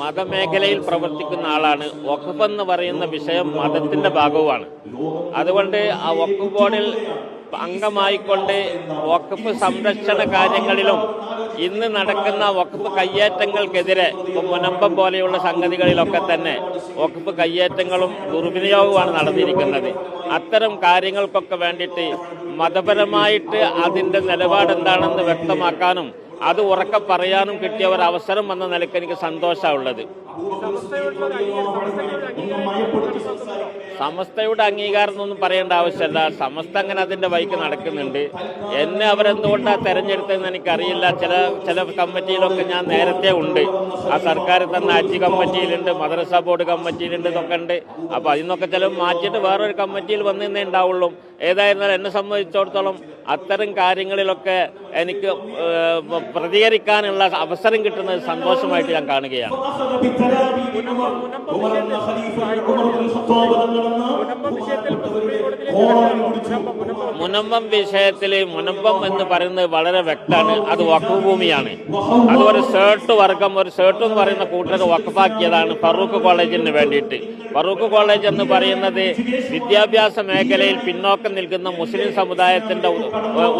മതമേഖലയിൽ പ്രവർത്തിക്കുന്ന ആളാണ്. വഖഫ് എന്ന് പറയുന്ന വിഷയം മതത്തിന്റെ ഭാഗവുമാണ്. അതുകൊണ്ട് ആ വഖഫ് ബോർഡിൽ അംഗമായിക്കൊണ്ട് വഖഫ് സംരക്ഷണ കാര്യങ്ങളിലും ഇന്ന് നടക്കുന്ന വഖഫ് കയ്യേറ്റങ്ങൾക്കെതിരെ മുനമ്പം പോലെയുള്ള സംഗതികളിലൊക്കെ തന്നെ വഖഫ് കയ്യേറ്റങ്ങളും ദുർവിനിയോഗവുമാണ് നടന്നിരിക്കുന്നത്. അത്തരം കാര്യങ്ങൾക്കൊക്കെ വേണ്ടിയിട്ട് മതപരമായിട്ട് അതിൻ്റെ നിലപാടെന്താണെന്ന് വ്യക്തമാക്കാനും അത് ഉറക്കെ പറയാനും കിട്ടിയ ഒരു അവസരം എന്ന നിലയ്ക്ക് എനിക്ക് സന്തോഷമുള്ളത്. സമസ്തയുടെ അംഗീകാരം എന്നൊന്നും പറയേണ്ട ആവശ്യമില്ല. സമസ്ത അങ്ങനെ അതിൻ്റെ വഴിക്ക് നടക്കുന്നുണ്ട്. എന്നെ അവരെന്തുകൊണ്ടാണ് തെരഞ്ഞെടുത്തതെന്ന് എനിക്കറിയില്ല. ചില കമ്മിറ്റിയിലൊക്കെ ഞാൻ നേരത്തെ ഉണ്ട്. ആ സർക്കാർ തന്ന ഹജ്ജ് കമ്മിറ്റിയിലുണ്ട്, മദ്രസ ബോർഡ് കമ്മിറ്റിയിലുണ്ട്, ഇതൊക്കെ ഉണ്ട്. അപ്പോൾ അതിനൊക്കെ ചിലവ് മാറ്റിയിട്ട് വേറൊരു കമ്മിറ്റിയിൽ വന്നേ ഉണ്ടാവുള്ളൂ. ഏതായിരുന്നാലും എന്നെ സംബന്ധിച്ചിടത്തോളം അത്തരം കാര്യങ്ങളിലൊക്കെ എനിക്ക് പ്രതികരിക്കാനുള്ള അവസരം കിട്ടുന്നത് സന്തോഷമായിട്ട് ഞാൻ കാണുകയാണ്. മുനമ്പം വിഷയത്തിൽ മുനമ്പം എന്ന് പറയുന്നത് വളരെ വ്യക്തമാണ്. അത് വഖഫ് ഭൂമിയാണ്. അത് ഒരു സേർട്ട് വർഗം, ഒരു സേർട്ട് എന്ന് പറയുന്ന കൂട്ടർ വഖഫാക്കിയതാണ് ഫറൂഖ് കോളേജിന് വേണ്ടിയിട്ട്. ഫറൂഖ് കോളേജ് എന്ന് പറയുന്നത് വിദ്യാഭ്യാസ മേഖലയിൽ പിന്നോക്കം നിൽക്കുന്ന മുസ്ലിം സമുദായത്തിന്റെ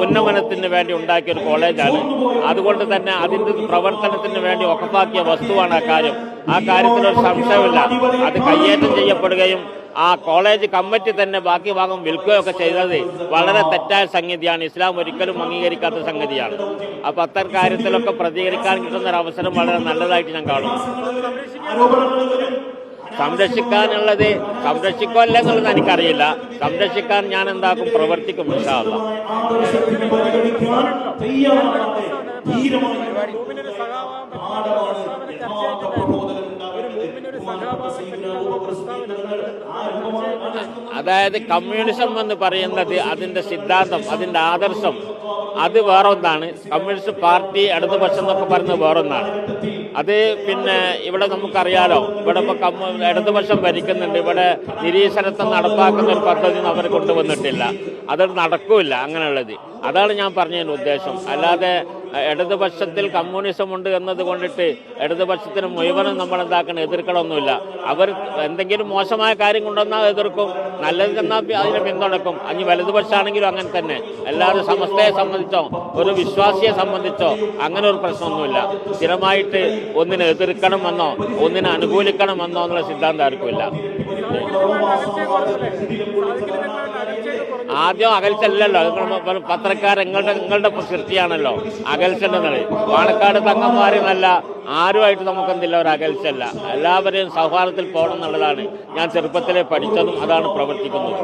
ഉന്നമനത്തിന് വേണ്ടി ഉണ്ടാക്കിയ ഒരു കോളേജാണ്. അതുകൊണ്ട് തന്നെ അതിൻ്റെ പ്രവർത്തനത്തിന് വേണ്ടി വഖഫാക്കിയ വസ്തുവാണ് ആ കാര്യം. ആ കാര്യത്തിലൊരു സംശയമില്ല. അത് കയ്യേറ്റം ചെയ്യപ്പെടുകയും ആ കോളേജ് കമ്മിറ്റി തന്നെ ബാക്കി ഭാഗം വിൽക്കുകയൊക്കെ ചെയ്തത് വളരെ തെറ്റായ സംഗതിയാണ്. ഇസ്ലാം ഒരിക്കലും അംഗീകരിക്കാത്ത സംഗതിയാണ്. അപ്പോൾ അത്തരം കാര്യത്തിലൊക്കെ പ്രതികരിക്കാൻ കിട്ടുന്ന ഒരു അവസരം വളരെ നല്ലതായിട്ട് ഞാൻ കാണുന്നു. സംരക്ഷിക്കാനുള്ളത് സംരക്ഷിക്കുമല്ല എന്നുള്ളത് എനിക്കറിയില്ല. സംരക്ഷിക്കാൻ ഞാൻ എന്താക്കും, പ്രവർത്തിക്കും ഇൻഷാ അല്ലാഹ്. അതായത് കമ്മ്യൂണിസം എന്ന് പറയുന്നത് അതിൻ്റെ സിദ്ധാന്തം, അതിൻ്റെ ആദർശം അത് വേറൊന്നാണ്. കമ്മ്യൂണിസ്റ്റ് പാർട്ടി ഇടതുപക്ഷം എന്നൊക്കെ പറയുന്നത് വേറൊന്നാണ്. അത് പിന്നെ ഇവിടെ നമുക്കറിയാലോ, ഇവിടെ ഇപ്പോൾ ഇടതുപക്ഷം ഭരിക്കുന്നുണ്ട്. ഇവിടെ നിരീശ്വരത്വം നടപ്പാക്കുന്ന ഒരു പദ്ധതി അവർ കൊണ്ടുവന്നിട്ടില്ല. അത് നടക്കില്ല അങ്ങനെയുള്ളത്. അതാണ് ഞാൻ പറഞ്ഞതിൻ്റെ ഉദ്ദേശം. അല്ലാതെ ഇടതുപക്ഷത്തിൽ കമ്മ്യൂണിസം ഉണ്ട് എന്നത് കൊണ്ടിട്ട് ഇടതുപക്ഷത്തിന് മുഴുവനും നമ്മൾ എന്താക്കണം, എതിർക്കണമൊന്നുമില്ല. അവർ എന്തെങ്കിലും മോശമായ കാര്യം കൊണ്ടുവന്നാൽ എതിർക്കും, നല്ലത് ചെന്നാൽ അതിനെ പിന്തുണക്കും. അഞ്ഞ് വലതുപക്ഷമാണെങ്കിലും അങ്ങനെ തന്നെ. അല്ലാതെ സമസ്തയെ സംബന്ധിച്ചോ ഒരു വിശ്വാസിയെ സംബന്ധിച്ചോ അങ്ങനെ ഒരു പ്രശ്നമൊന്നുമില്ല. സ്ഥിരമായിട്ട് ഒന്നിനെ എതിർക്കണമെന്നോ ഒന്നിനെ അനുകൂലിക്കണമെന്നോ എന്നുള്ള സിദ്ധാന്തം ആർക്കുമില്ല. ആദ്യം അകൽച്ചല്ലല്ലോ, പത്രക്കാർ നിങ്ങളുടെ സൃഷ്ടിയാണല്ലോ അകൽച്ചെന്നത്. പാണക്കാട് തങ്ങന്മാരെന്നല്ല ആരുമായിട്ട് നമുക്കെന്തില്ല ഒരു അകൽച്ചല്ല. എല്ലാവരെയും സൗഹാർദ്ദത്തിൽ പോകണം എന്നുള്ളതാണ് ഞാൻ ചെറുപ്പത്തിലെ പഠിച്ചതും അതാണ് പ്രവർത്തിക്കുന്നത്.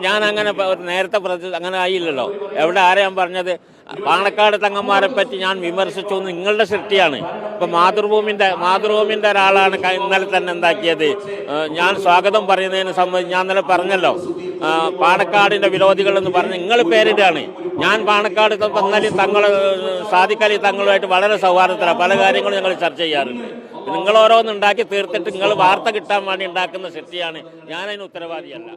ഞാൻ അങ്ങനെ നേരത്തെ അങ്ങനെ ആയില്ലല്ലോ. എവിടെ ആരെയാ പറഞ്ഞത്? പാണക്കാട് തങ്ങന്മാരെ പറ്റി ഞാൻ വിമർശിച്ചു നിങ്ങളുടെ സൃഷ്ടിയാണ്. ഇപ്പൊ മാതൃഭൂമിന്റെ ഒരാളാണ് ഇന്നലെ തന്നെ എന്താക്കിയത്. ഞാൻ സ്വാഗതം പറയുന്നതിന് സംബന്ധിച്ച് ഞാൻ ഇന്നലെ പറഞ്ഞല്ലോ, പാണക്കാടിന്റെ വിരോധികൾ എന്ന് പറഞ്ഞ് നിങ്ങൾ പേരിട്ടാണ്. ഞാൻ പാണക്കാട് വന്നാലും സാദിഖലി തങ്ങളുമായിട്ട് വളരെ സൗഹാർദ്ദത്തിലാണ്. പല കാര്യങ്ങളും ഞങ്ങൾ ചർച്ച ചെയ്യാറുണ്ട്. നിങ്ങൾ ഓരോന്നുണ്ടാക്കി തീർത്തിട്ട് നിങ്ങൾ വാർത്ത കിട്ടാൻ വേണ്ടി ഉണ്ടാക്കുന്ന സൃഷ്ടിയാണ്. ഞാനതിന് ഉത്തരവാദിയല്ല.